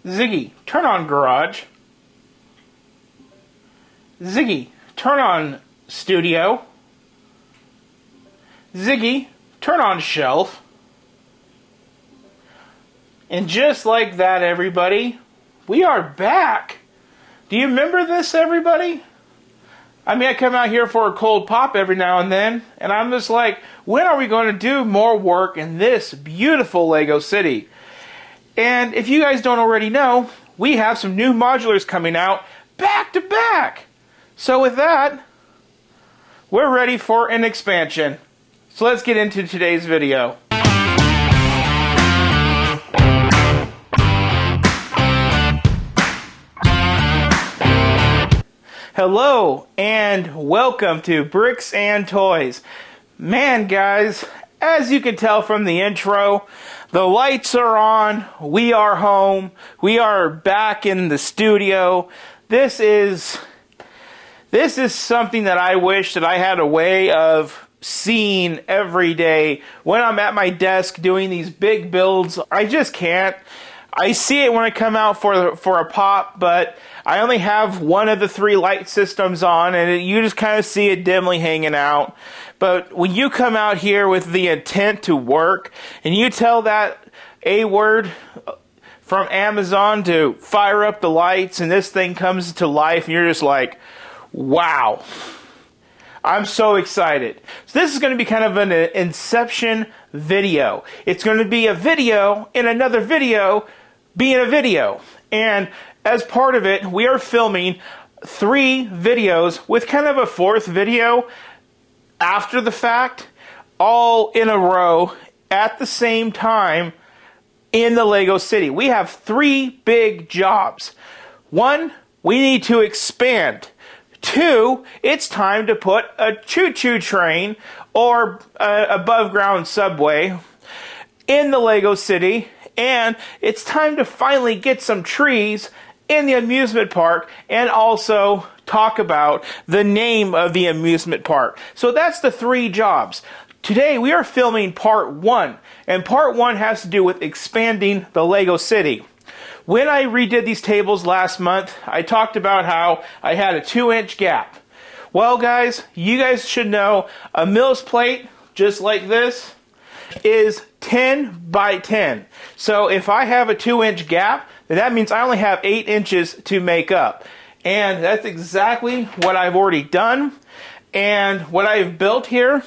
Ziggy, turn on garage. Ziggy, turn on studio. Ziggy, turn on shelf. And just like that, everybody, we are back. Do you remember this, everybody? I mean, I come out here for a cold pop every now and then, and I'm just like, when are we going to do more work in this beautiful Lego city? And if you guys don't already know, we have some new modulars coming out back to back. So with that, we're ready for an expansion. So let's get into today's video. Hello and welcome to Bricks and Toys. Man, guys, as you can tell from the intro, the lights are on, we are home, we are back in the studio. This is something that I wish that I had a way of seeing every day when I'm at my desk doing these big builds. I just can't. I see it when I come out for a pop, but I only have one of the three light systems on, and you just kind of see it dimly hanging out. But when you come out here with the intent to work, and you tell that A word from Amazon to fire up the lights, and this thing comes to life, and you're just like, wow. I'm so excited. So this is going to be kind of an inception video. It's going to be a video in another video being a video. And as part of it, we are filming 3 videos with kind of a 4th video after the fact, all in a row at the same time in the Lego City. We have 3 big jobs. 1, we need to expand. 2, it's time to put a choo-choo train or above ground subway in the Lego City. And it's time to finally get some trees in the amusement park and also talk about the name of the amusement park. So that's the 3 jobs. Today we are filming part 1, and part 1 has to do with expanding the Lego City. When I redid these tables last month, I talked about how I had a 2-inch gap. Well, guys, you guys should know a Mills plate, just like this, is 10 by 10. So if I have a 2-inch gap, then that means I only have 8 inches to make up. And that's exactly what I've already done. And what I've built here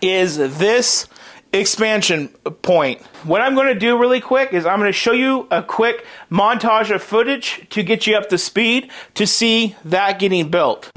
is this expansion point. What I'm going to do really quick is I'm going to show you a quick montage of footage to get you up to speed to see that getting built.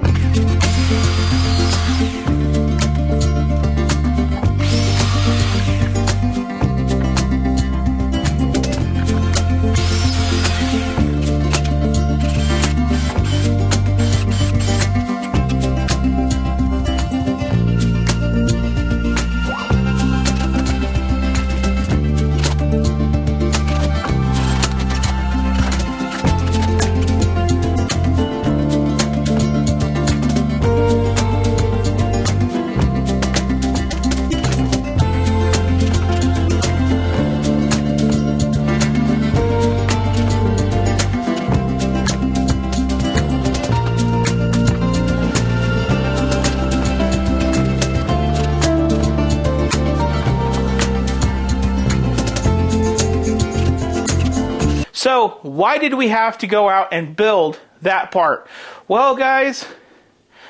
So, why did we have to go out and build that part? Well, guys,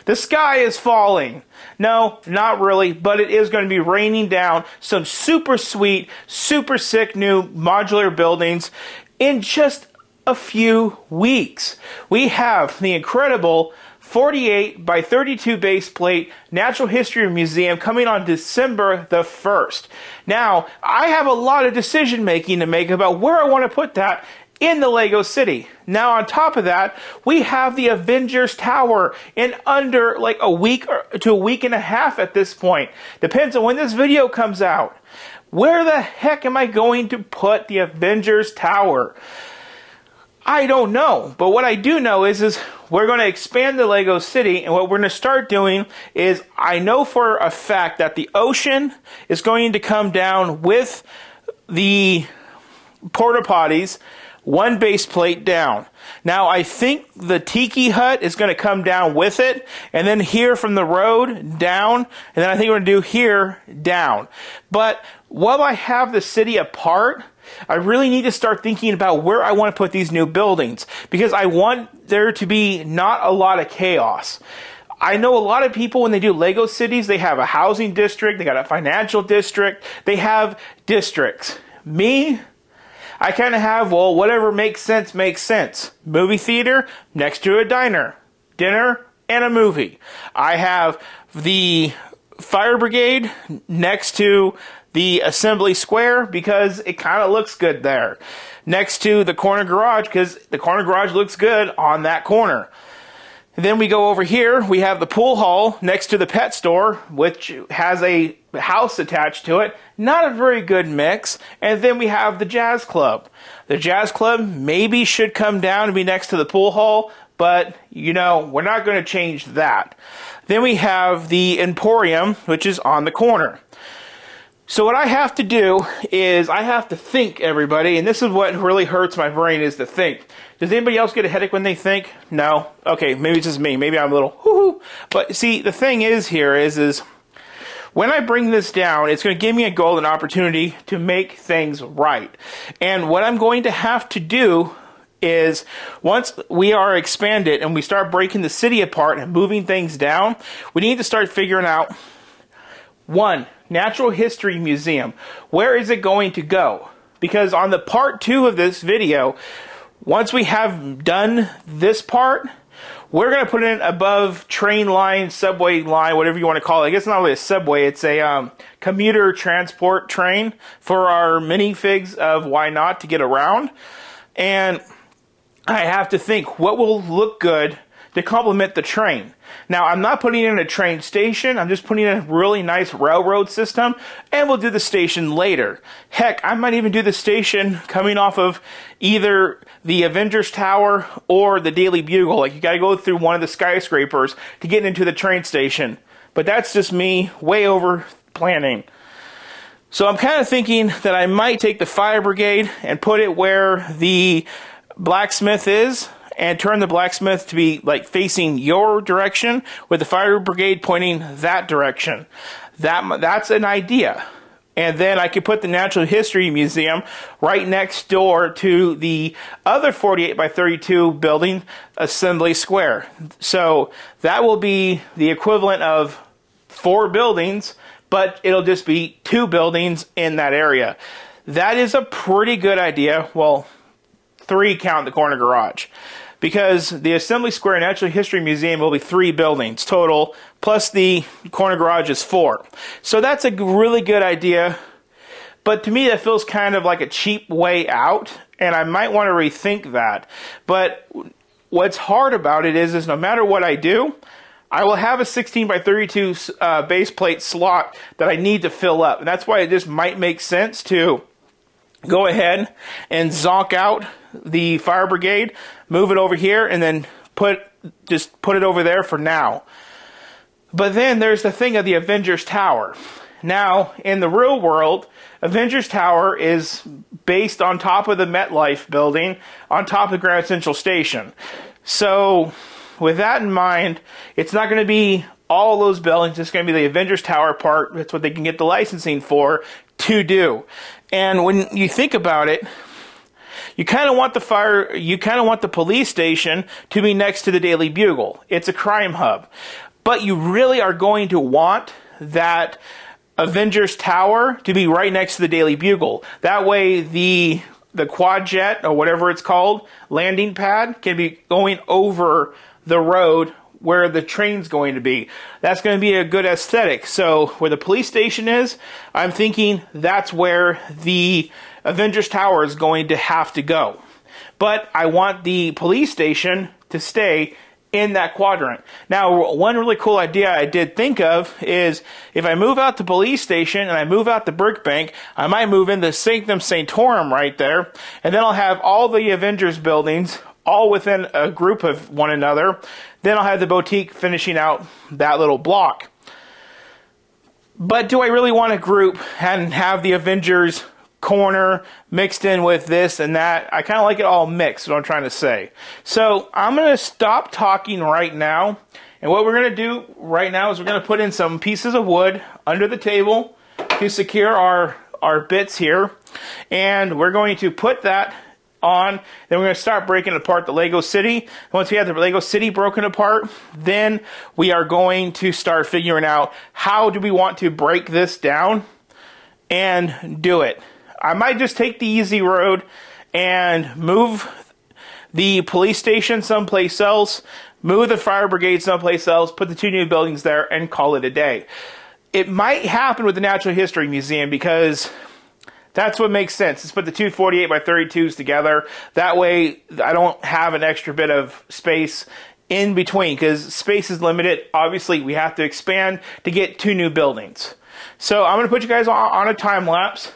the sky is falling. No, not really, but it is going to be raining down some super sweet, super sick new modular buildings in just a few weeks. We have the incredible 48 by 32 base plate Natural History Museum coming on December the 1st. Now, I have a lot of decision making to make about where I want to put that in the Lego City. Now, on top of that, we have the Avengers Tower in under like a week to a week and a half at this point. Depends on when this video comes out. Where the heck am I going to put the Avengers Tower? I don't know, but what I do know is we're going to expand the Lego City, and what we're going to start doing is, I know for a fact that the ocean is going to come down with the porta potties one base plate down. Now, I think the tiki hut is going to come down with it, and then here from the road, down, and then I think we're going to do here, down. But while I have the city apart, I really need to start thinking about where I want to put these new buildings, because I want there to be not a lot of chaos. I know a lot of people, when they do Lego cities, they have a housing district, they got a financial district, they have districts. Me, I kind of have, well, whatever makes sense, makes sense. Movie theater next to a diner, dinner, and a movie. I have the fire brigade next to the assembly square because it kind of looks good there. Next to the corner garage because the corner garage looks good on that corner. Then we go over here, we have the pool hall next to the pet store, which has a house attached to it. Not a very good mix. And then we have the jazz club. The jazz club maybe should come down and be next to the pool hall, but, you know, we're not going to change that. Then we have the emporium, which is on the corner. So what I have to do is I have to think, everybody, and this is what really hurts my brain, is to think. Does anybody else get a headache when they think? No? Okay, maybe it's just me. Maybe I'm a little whoo-hoo. But see, the thing is here is when I bring this down, it's going to give me a golden opportunity to make things right. And what I'm going to have to do is, once we are expanded and we start breaking the city apart and moving things down, we need to start figuring out, one, Natural History Museum. Where is it going to go? Because on the part 2 of this video, once we have done this part, we're going to put it above train line, subway line, whatever you want to call it. I guess it's not really a subway. It's a commuter transport train for our minifigs of why not to get around. And I have to think what will look good to complement the train. Now, I'm not putting in a train station. I'm just putting in a really nice railroad system, and we'll do the station later. Heck, I might even do the station coming off of either the Avengers Tower or the Daily Bugle. Like, you got to go through one of the skyscrapers to get into the train station. But that's just me way over planning. So I'm kind of thinking that I might take the fire brigade and put it where the blacksmith is, and turn the blacksmith to be like facing your direction, with the fire brigade pointing that direction. That's an idea. And then I could put the Natural History Museum right next door to the other 48 by 32 building, Assembly Square. So that will be the equivalent of 4 buildings, but it'll just be 2 buildings in that area. That is a pretty good idea. Well, 3 count the corner garage. Because the Assembly Square Natural History Museum will be 3 buildings total, plus the corner garage is 4. So that's a really good idea, but to me that feels kind of like a cheap way out, and I might want to rethink that. But what's hard about it is no matter what I do, I will have a 16 by 32 base plate slot that I need to fill up, and that's why it just might make sense to go ahead and zonk out the fire brigade, move it over here, and then just put it over there for now. But then there's the thing of the Avengers Tower. Now, in the real world, Avengers Tower is based on top of the MetLife building, on top of Grand Central Station. So, with that in mind, it's not going to be all those buildings. It's going to be the Avengers Tower part. That's what they can get the licensing for to do. And when you think about it, you kind of want the police station to be next to the Daily Bugle. It's a crime hub. But you really are going to want that Avengers Tower to be right next to the Daily Bugle. That way the quad jet, or whatever it's called, landing pad, can be going over the road where the train's going to be. That's going to be a good aesthetic. So where the police station is, I'm thinking that's where the Avengers Tower is going to have to go. But I want the police station to stay in that quadrant. Now, one really cool idea I did think of is if I move out the police station and I move out the brick bank, I might move into Sanctum Sanctorum right there, and then I'll have all the Avengers buildings all within a group of one another. Then I'll have the boutique finishing out that little block. But do I really want to group and have the Avengers corner mixed in with this and that. I kind of like it all mixed, is what I'm trying to say. So I'm going to stop talking right now. And what we're going to do right now is we're going to put in some pieces of wood under the table to secure our bits here. And we're going to put that on. Then we're going to start breaking apart the Lego City. Once we have the Lego City broken apart, then we are going to start figuring out how do we want to break this down and do it. I might just take the easy road and move the police station someplace else, move the fire brigade someplace else, put the 2 new buildings there, and call it a day. It might happen with the Natural History Museum because that's what makes sense. Let's put the 2 48 by 32s together. That way I don't have an extra bit of space in between because space is limited. Obviously, we have to expand to get 2 new buildings. So I'm going to put you guys on a time lapse,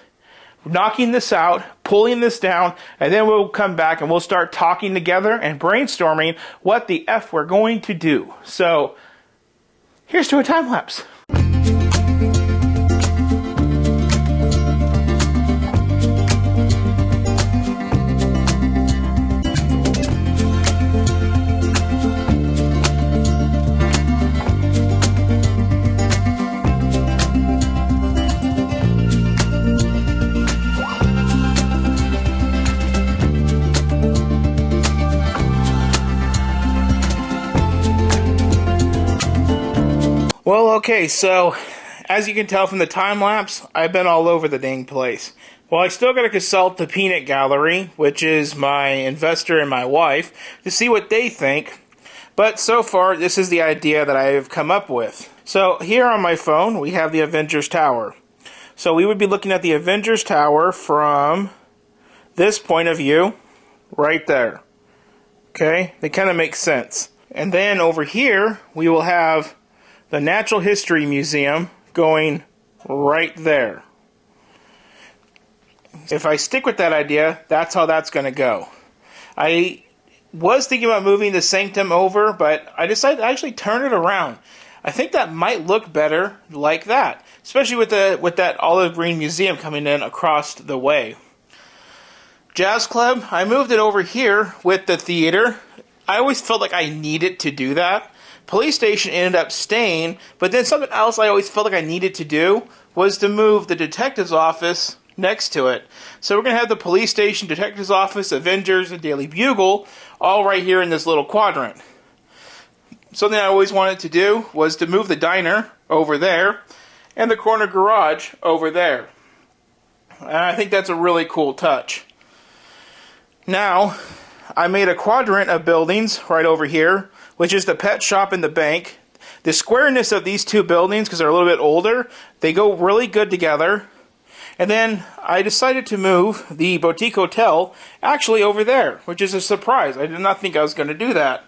knocking this out, pulling this down, and then we'll come back and we'll start talking together and brainstorming what the F we're going to do. So here's to a time lapse. Well, okay, so as you can tell from the time lapse, I've been all over the dang place. Well, I still got to consult the Peanut Gallery, which is my investor and my wife, to see what they think. But so far, this is the idea that I have come up with. So here on my phone, we have the Avengers Tower. So we would be looking at the Avengers Tower from this point of view, right there. Okay, that kind of makes sense. And then over here, we will have the Natural History Museum going right there. If I stick with that idea, that's how that's going to go. I was thinking about moving the Sanctum over, but I decided to actually turn it around. I think that might look better like that, especially with that olive green museum coming in across the way. Jazz Club, I moved it over here with the theater. I always felt like I needed to do that. Police station ended up staying, but then something else I always felt like I needed to do was to move the detective's office next to it. So we're going to have the police station, detective's office, Avengers, and Daily Bugle all right here in this little quadrant. Something I always wanted to do was to move the diner over there and the corner garage over there. And I think that's a really cool touch. Now, I made a quadrant of buildings right over here, which is the pet shop and the bank. The squareness of these 2 buildings, because they're a little bit older, they go really good together. And then I decided to move the Boutique Hotel actually over there, which is a surprise. I did not think I was going to do that.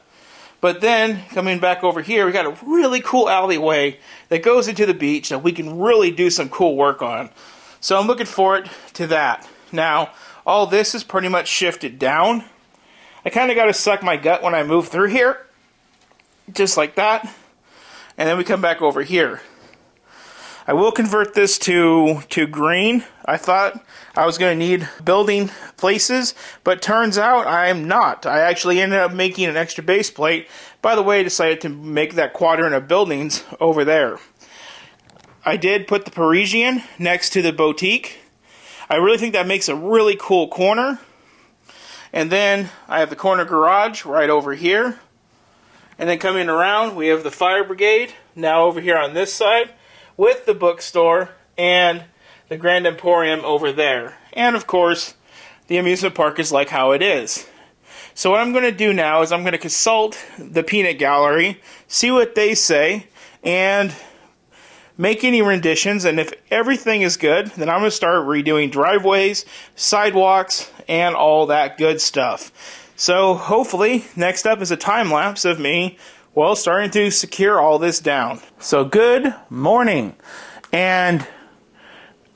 But then, coming back over here, we got a really cool alleyway that goes into the beach that we can really do some cool work on. So I'm looking forward to that. Now, all this is pretty much shifted down. I kind of got to suck my gut when I move through here. Just like that. And then we come back over here. I will convert this to green. I thought I was going to need building places, but turns out I'm not. I actually ended up making an extra base plate. By the way, I decided to make that quadrant of buildings over there. I did put the Parisian next to the boutique. I really think that makes a really cool corner. And then I have the corner garage right over here. And then coming around, we have the fire brigade, now over here on this side, with the bookstore and the Grand Emporium over there. And of course, the amusement park is like how it is. So what I'm going to do now is I'm going to consult the Peanut Gallery, see what they say, and make any renditions. And if everything is good, then I'm going to start redoing driveways, sidewalks, and all that good stuff. So hopefully, next up is a time lapse of me, well, starting to secure all this down. So good morning. And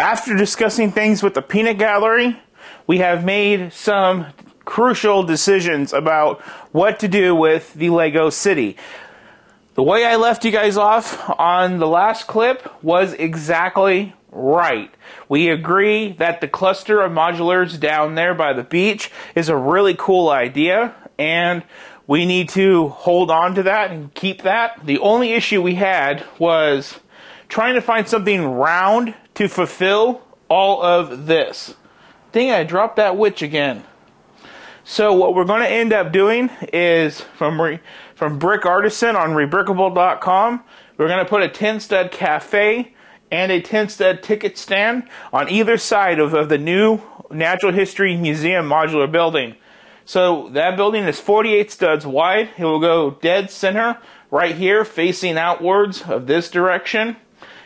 after discussing things with the Peanut Gallery, we have made some crucial decisions about what to do with the Lego City. The way I left you guys off on the last clip was exactly right. We agree that the cluster of modulars down there by the beach is a really cool idea, and we need to hold on to that and keep that. The only issue we had was trying to find something round to fulfill all of this. Dang, I dropped that witch again. So what we're going to end up doing is, from Brick Artisan on rebrickable.com, we're going to put a 10-stud cafe and a 10-stud ticket stand on either side of the new Natural History Museum modular building. So that building is 48 studs wide. It will go dead center right here, facing outwards of this direction.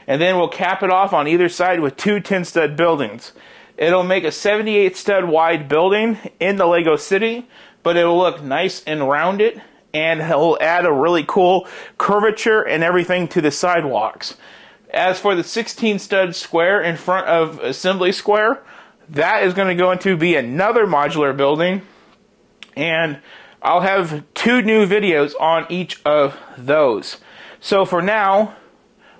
And then we'll cap it off on either side with two 10-stud buildings. It'll make a 78 stud wide building in the Lego City, but it'll look nice and rounded, and it'll add a really cool curvature and everything to the sidewalks. As for the 16 stud square in front of Assembly Square, that is going to go into be another modular building, and I'll have 2 new videos on each of those. So for now,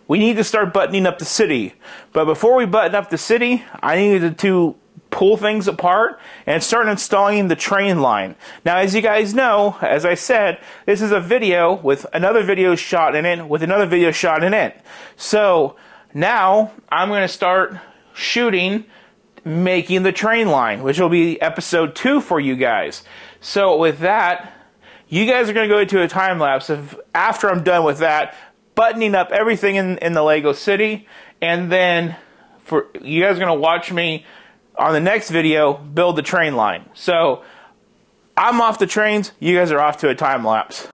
we need to start buttoning up the city. But before we button up the city, I needed to pull things apart and start installing the train line. Now, as you guys know, as I said, this is a video with another video shot in it, with another video shot in it. So now I'm going to start shooting, making the train line, which will be episode 2 for you guys. So with that, you guys are going to go into a time lapse of after I'm done with that, buttoning up everything in the Lego City, and then you guys are going to watch me on the next video build the train line. So I'm off the trains, you guys are off to a time lapse.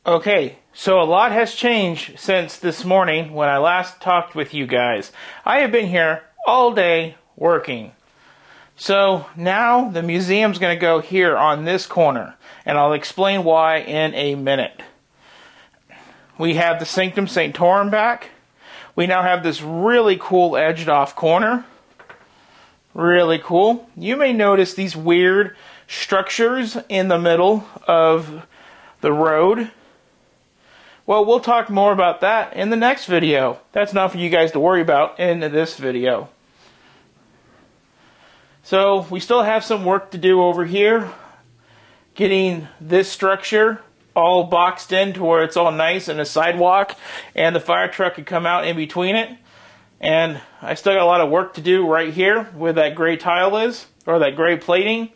Okay, so a lot has changed since this morning when I last talked with you guys. I have been here all day working. So now the museum's going to go here on this corner, and I'll explain why in a minute. We have the Sanctum Sanctorum back. We now have this really cool edged off corner. Really cool. You may notice these weird structures in the middle of the road. Well, we'll talk more about that in the next video. That's not for you guys to worry about in this video. So, we still have some work to do over here. Getting this structure all boxed in to where it's all nice and a sidewalk, and the fire truck could come out in between it. And I still got a lot of work to do right here where that gray tile is, or that gray plating.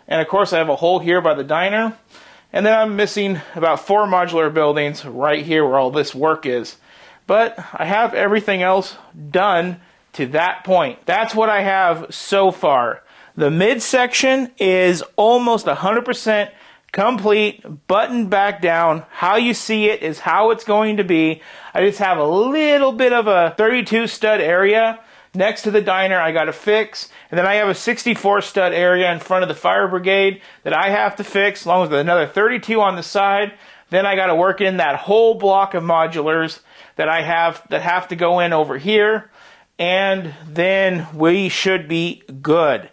And of course I have a hole here by the diner. And then I'm missing about 4 modular buildings right here where all this work is. But I have everything else done to that point. That's what I have so far. The midsection is almost 100% complete, buttoned back down. How you see it is how it's going to be. I just have a little bit of a 32 stud area next to the diner I got to fix, and then I have a 64 stud area in front of the fire brigade that I have to fix, along with another 32 on the side. Then I got to work in that whole block of modulars that I have that have to go in over here, and then we should be good.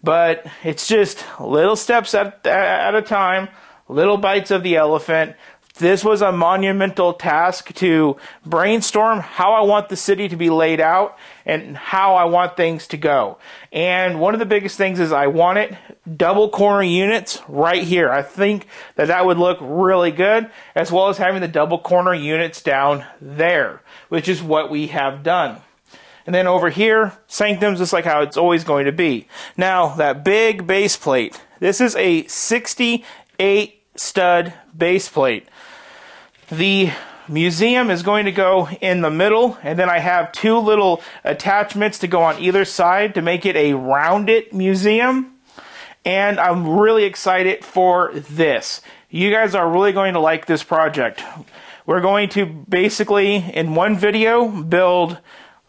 But it's just little steps at a time, little bites of the elephant. This was a monumental task to brainstorm how I want the city to be laid out and how I want things to go. And one of the biggest things is I wanted double corner units right here. I think that would look really good, as well as having the double corner units down there, which is what we have done. And then over here, Sanctum's just like how it's always going to be. Now, that big base plate. This is a 68 stud base plate. The museum is going to go in the middle, and then I have 2 little attachments to go on either side to make it a rounded museum. And I'm really excited for this. You guys are really going to like this project. We're going to basically, in one video, build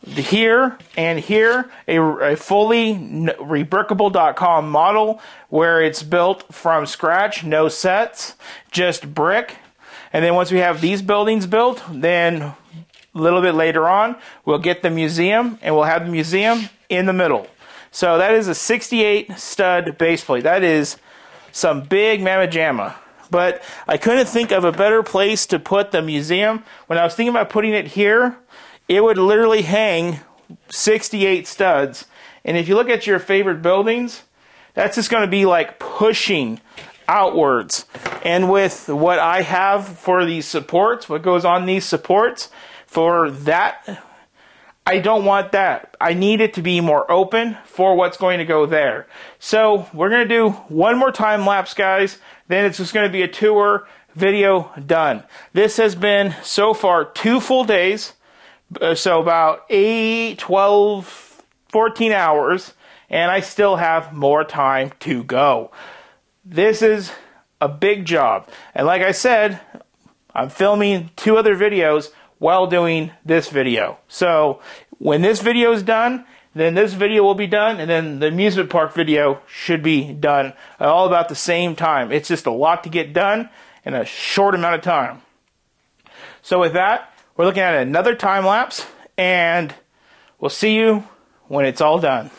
here and here a fully rebrickable.com model where it's built from scratch, no sets, just brick. And then once we have these buildings built, then a little bit later on, we'll get the museum, and we'll have the museum in the middle. So that is a 68 stud base plate. That is some big mamma jamma. But I couldn't think of a better place to put the museum. When I was thinking about putting it here, it would literally hang 68 studs. And if you look at your favorite buildings, that's just going to be like pushing outwards. And with what I have for these supports, what goes on these supports, for that, I don't want that. I need it to be more open for what's going to go there. So we're going to do one more time lapse, guys. Then it's just going to be a tour video done. This has been so far 2 full days. So about 8, 12, 14 hours. And I still have more time to go. This is a big job. And like I said, I'm filming 2 other videos while doing this video. So when this video is done, then this video will be done, and then the amusement park video should be done all about the same time. It's just a lot to get done in a short amount of time. So with that, we're looking at another time lapse, and we'll see you when it's all done.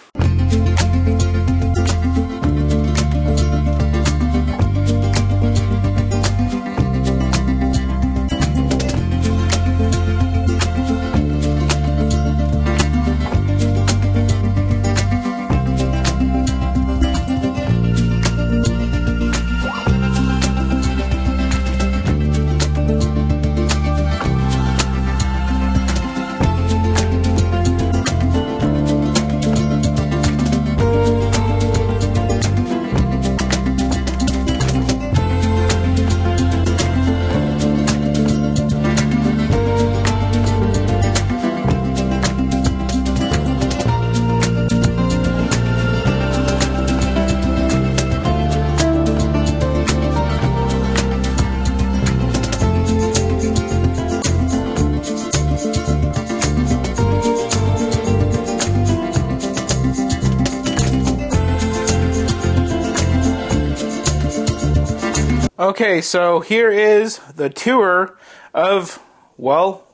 Okay, so here is the tour of, well,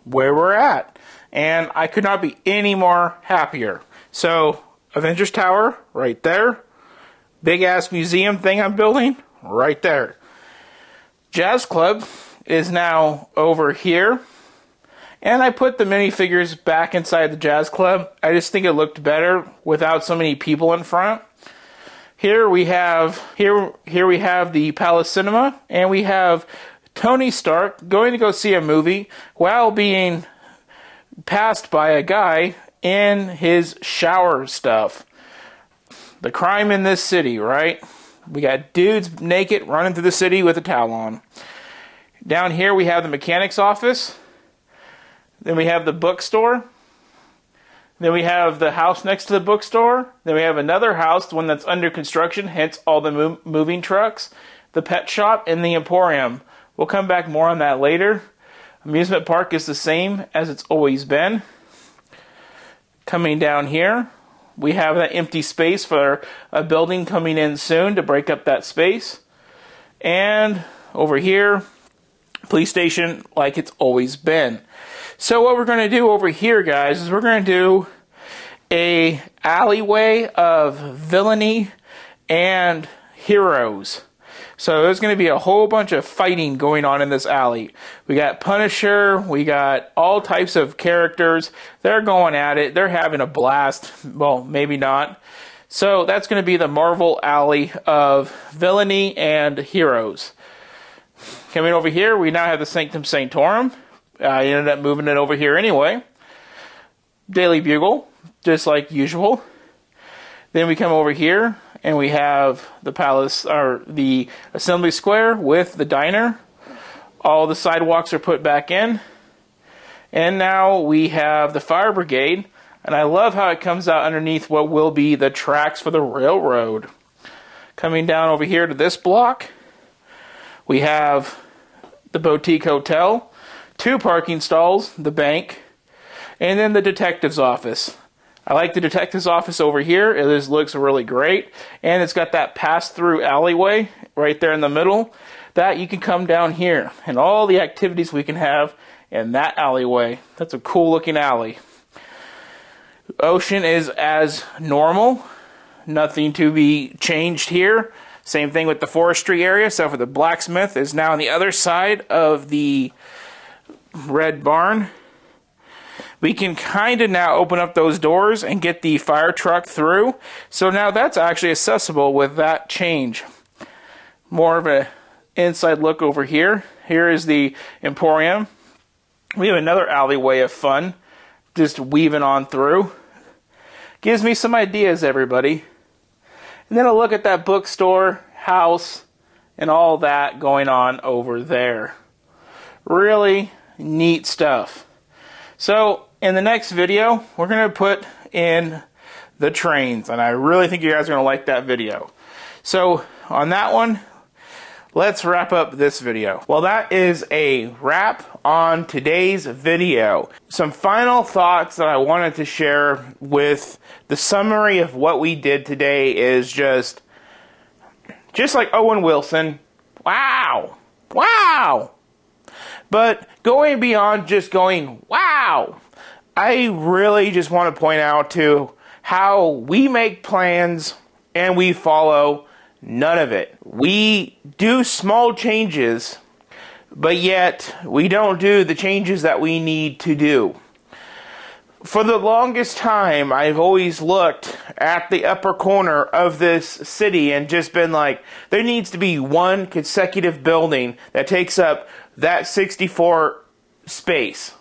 where we're at. And I could not be any more happier. So, Avengers Tower, right there. Big-ass museum thing I'm building, right there. Jazz Club is now over here. And I put the minifigures back inside the Jazz Club. I just think it looked better without so many people in front. Here we have the Palace Cinema, and we have Tony Stark going to go see a movie while being passed by a guy in his shower stuff. The crime in this city, right? We got dudes naked running through the city with a towel on. Down here we have the mechanic's office. Then we have the bookstore. Then we have the house next to the bookstore. Then we have another house, the one that's under construction, hence all the moving trucks. The pet shop and the emporium. We'll come back more on that later. Amusement park is the same as it's always been. Coming down here, we have that empty space for a building coming in soon to break up that space. And over here, police station like it's always been. So what we're going to do over here, guys, is we're going to do a alleyway of villainy and heroes. So there's going to be a whole bunch of fighting going on in this alley. We got Punisher, we got all types of characters. They're going at it. They're having a blast. Well, maybe not. So that's going to be the Marvel alley of villainy and heroes. Coming over here, we now have the Sanctum Sanctorum. I ended up moving it over here anyway. Daily Bugle, just like usual. Then we come over here, and we have the palace, or the Assembly Square with the diner. All the sidewalks are put back in. And now we have the Fire Brigade, and I love how it comes out underneath what will be the tracks for the railroad. Coming down over here to this block, We have the boutique hotel, 2 parking stalls, the bank, and then the detective's office. I like the detective's office over here. It just looks really great. And it's got that pass-through alleyway right there in the middle that you can come down here. And all the activities we can have in that alleyway. That's a cool looking alley. Ocean is as normal. Nothing to be changed here. Same thing with the forestry area, except for the blacksmith is now on the other side of the red barn. We can kind of now open up those doors and get the fire truck through. So now that's actually accessible with that change. More of an inside look over here. Here is the Emporium. We have another alleyway of fun, just weaving on through. Gives me some ideas, everybody. And then a look at that bookstore, house, and all that going on over there. Really neat stuff. So, in the next video, we're going to put in the trains, and I really think you guys are going to like that video. So, on that one, let's wrap up this video. Well, that is a wrap on today's video. Some final thoughts that I wanted to share with the summary of what we did today is just like Owen Wilson, wow, wow. But going beyond just going, wow, I really just want to point out to how we make plans and we follow none of it. We do small changes, but yet we don't do the changes that we need to do. For the longest time, I've always looked at the upper corner of this city and just been like, there needs to be one consecutive building that takes up that 64 space.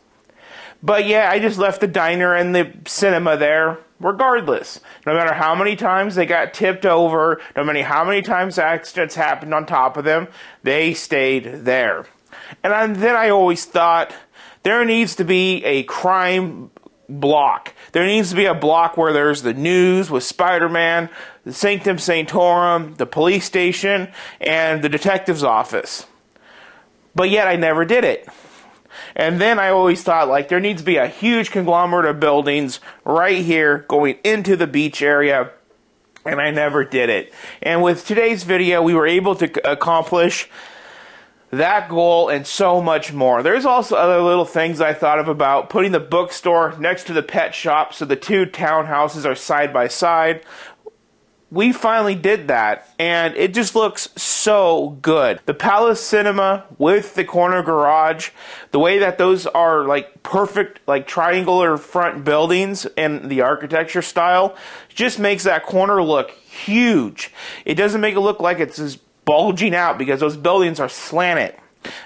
But yeah, I just left the diner and the cinema there regardless. No matter how many times they got tipped over, no matter how many times accidents happened on top of them, they stayed there. And then I always thought there needs to be a crime block. There needs to be a block where there's the news with Spider-Man, the Sanctum Sanctorum, the police station, and the detective's office. But yet I never did it. And then I always thought, like, there needs to be a huge conglomerate of buildings right here going into the beach area, and I never did it. And with today's video, we were able to accomplish that goal and so much more. There's also other little things I thought of about putting the bookstore next to the pet shop so the 2 townhouses are side by side. We finally did that, and it just looks so good. The Palace Cinema with the corner garage, the way that those are like perfect, like triangular front buildings and the architecture style, just makes that corner look huge. It doesn't make it look like it's just bulging out because those buildings are slanted.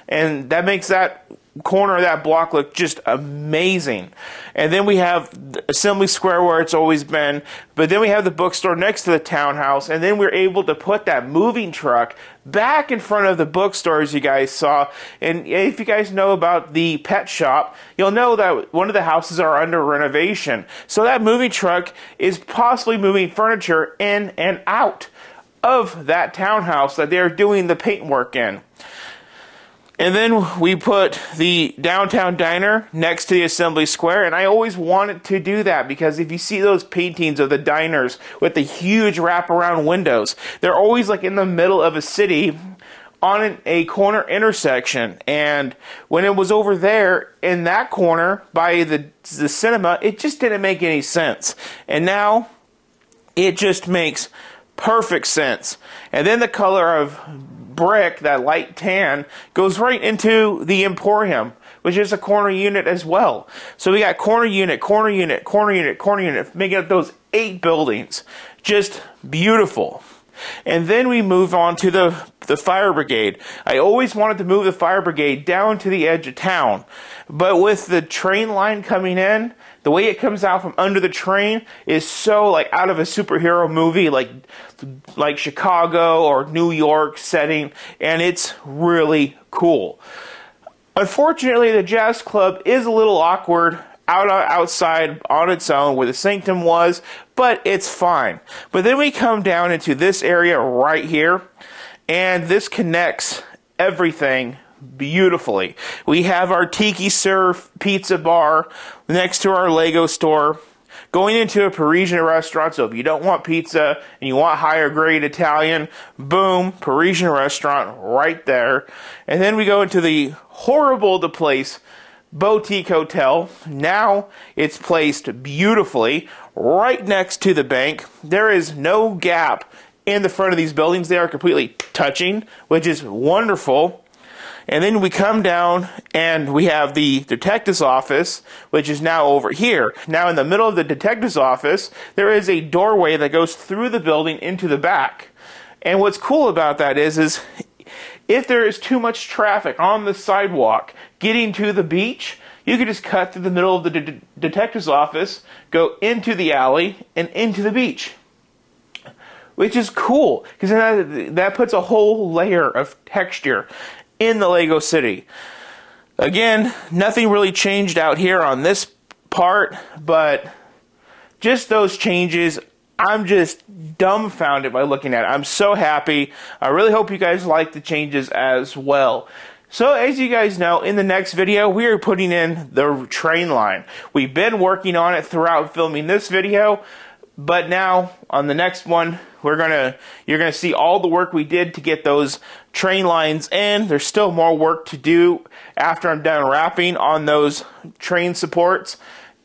And that makes that corner of that block look just amazing. And then we have Assembly Square where it's always been, but then we have the bookstore next to the townhouse, and then we're able to put that moving truck back in front of the bookstore, as you guys saw. And if you guys know about the pet shop, you'll know that one of the houses are under renovation. So that moving truck is possibly moving furniture in and out of that townhouse that they're doing the paintwork in. And then we put the downtown diner next to the Assembly Square, and I always wanted to do that because if you see those paintings of the diners with the huge wraparound windows, they're always like in the middle of a city on a corner intersection. And when it was over there in that corner by the cinema, it just didn't make any sense. And now it just makes perfect sense. And then the color of brick, that light tan, goes right into the Emporium, which is a corner unit as well. So we got corner unit, corner unit, corner unit, corner unit, making up those 8 buildings. Just beautiful. And then we move on to the fire brigade. I always wanted to move the fire brigade down to the edge of town, but with the train line coming in, the way it comes out from under the train is so like out of a superhero movie, like Chicago or New York setting, and it's really cool. Unfortunately, the Jazz Club is a little awkward outside on its own where the Sanctum was, but it's fine. But then we come down into this area right here, and this connects everything beautifully. We have our Tiki Surf pizza bar next to our Lego store. Going into a Parisian restaurant, so if you don't want pizza and you want higher grade Italian, boom, Parisian restaurant right there. And then we go into the horrible to place boutique hotel. Now it's placed beautifully right next to the bank. There is no gap in the front of these buildings. They are completely touching, which is wonderful. And then we come down and we have the detective's office, which is now over here. Now in the middle of the detective's office, there is a doorway that goes through the building into the back. And what's cool about that is if there is too much traffic on the sidewalk getting to the beach, you could just cut through the middle of the detective's office, go into the alley, and into the beach. Which is cool, because that puts a whole layer of texture in the Lego City. Again, nothing really changed out here on this part, but just those changes, I'm just dumbfounded by looking at it. I'm so happy. I really hope you guys like the changes as well. So as you guys know, in the next video, we are putting in the train line. We've been working on it throughout filming this video, but now on the next one, you're gonna see all the work we did to get those train lines in. There's still more work to do after I'm done wrapping on those train supports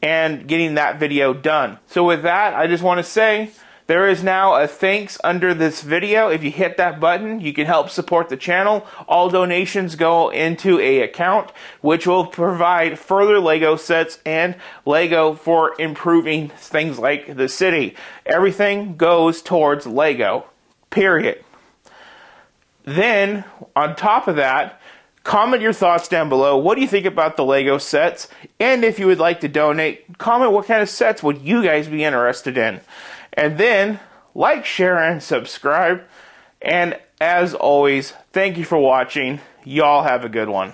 and getting that video done. So with that, I just want to say there is now a thanks under this video. If you hit that button, you can help support the channel. All donations go into an account which will provide further Lego sets and Lego for improving things like the city. Everything goes towards Lego, period. Then, on top of that, comment your thoughts down below. What do you think about the Lego sets? And if you would like to donate, comment what kind of sets would you guys be interested in. And then, like, share, and subscribe. And as always, thank you for watching. Y'all have a good one.